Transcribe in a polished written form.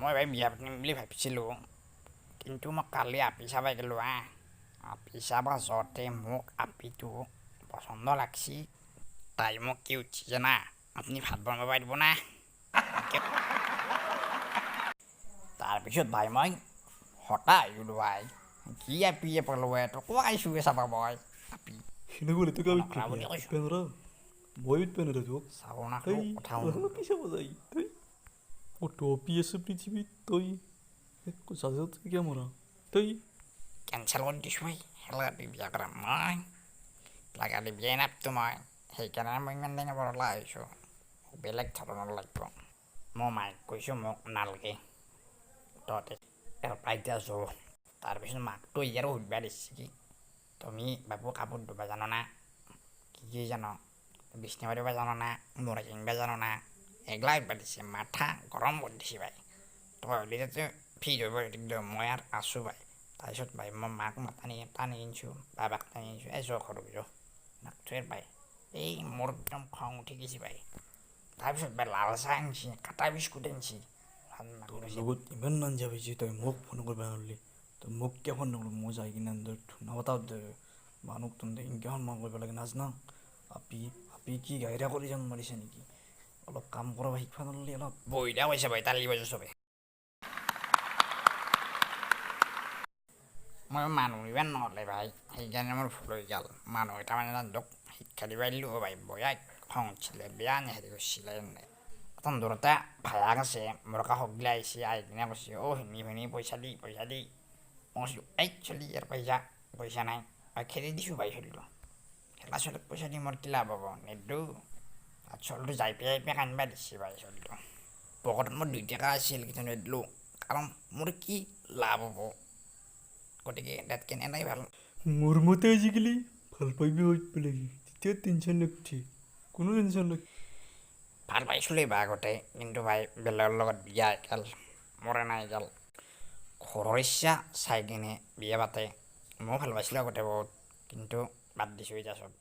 মই ভাই বিয়া পাতিম বুলি ভাবিছিলোঁ কিন্তু মই কালি আপি চাব গ'লোঁ আপি চাব যাওঁতে মোক আপিটো পচন্দ লাগছি তাই মোক কি উঠছি জানা আপুনি ভাত বনাব পাৰিব না তাৰপিছত ভাই মই হতা আহিলোঁ ভাই কি আপিয়ে পালোঁ তোক আহিছোঁ চাবা মই আপি Sinaguli to gawin নকৰা বুলি kaya. কৈছোঁ Penra. Boy penra to. চাব নাকলো Hey, কথা ano kisa mo dai? Hey. O topi ese prithibi toy. Ko sajat kya mora? Toy. Cancel কৰি দিছোঁ ভাই হেলাদি বিয়া কৰা মই লাগালি বিয়াই নাপতো মই সেইকাৰণে মই ইমান দিনে বৰলা আহিছোঁ বেলেগ ধৰণৰ লাগিব মই মাইক কৈছোঁ মোক নালাগে তহঁতে পাইতা যো তাৰপিছত মাকটো ইয়াৰো সুধিবা দিছে কি তুমি বাবু কাপোৰ ধুব জানো না কি জানো বিছনা মাৰিব জানো না মূৰা কিনিব জানো না এগলা সুধিব দিছে মাথা গৰম কৰি দিছে ভাই তই হ'লে যাতে ফ্ৰী ধৰিব একদম মই আৰু আছোঁ ভাই তাৰপিছত ভাই মই মাক টানি আনিছোঁ বাবাক টানি আনিছোঁ যোৱা ঘৰত যোৱা নাকটোৱে ভাই এই মোৰ একদম খং উঠি গৈছে ভাই তাৰপিছত ভাই লাল চাহ আনিছে কাটা বিস্কুট আনিছে তোৰ লগত ইমান নাঞ্জা হৈছে তই মোক ফোন কৰিব নোৱাৰিলি তই মোক কিয় ফোন নকৰিলি মই যাই কিনে নবতাও মানুহক তহঁতে ইনকাখন মন কৰিব লাগে নাজানা আপি কি গাইৰা কৰি যাম মাৰিছে নেকি অলপ কাম কৰিব শিকিব নোৱাৰিলি অলপ বহিলা কৈছে ভাই তালি বাজু চবে মই মানুহ ইমান নহ'লে ভাই সেইকাৰণে মোৰ ভুল হৈ গ'ল মানুহ এটা মানে তোক শিক্ষা দিব দিলোঁ ভাই বয়া খং উঠিছিলে বেয়া নে হেৰি কৰিছিলে প্ৰথম দূৰতে ভায়াক আছে মোৰ কাষত গিলা আহিছে আহি কিনে কৈছে শুনি পইচা দি মই কৈছোঁ চলি ইয়াৰ পইচা নাই মই খেদি দিছোঁ ভাই চলিটো খেলা চলিক পইচা দি মোৰ কি লাভ হ'ব নিদিওঁ চলিটো যাই পেলাই কান্দিব দিছে ভাই চলিটো পকেটত মোৰ 2 টকা আছিল কিন্তু নিদিলোঁ কাৰণ মোৰ কি লাভ হ'ব গতিকে তাতকৈ এনেই ভাল মোৰ মতে আজিকালি ভাল পাইবি হৈ পেলাই তেতিয়া টেনশ্যন লাগছে কোনো টেনশ্যন লাগ ভাল পাইছিলোঁ বা আগতে কিন্তু ভাই বেলেগৰ লগত বিয়া গ'ল মৰে নাই গ'ল ঘৰৰ ইচ্ছা চাই কিনে বিয়া পাতে ময়ো ভাল পাইছিলোঁ আগতে বহুত কিন্তু বাদ দিছোঁ এতিয়া চব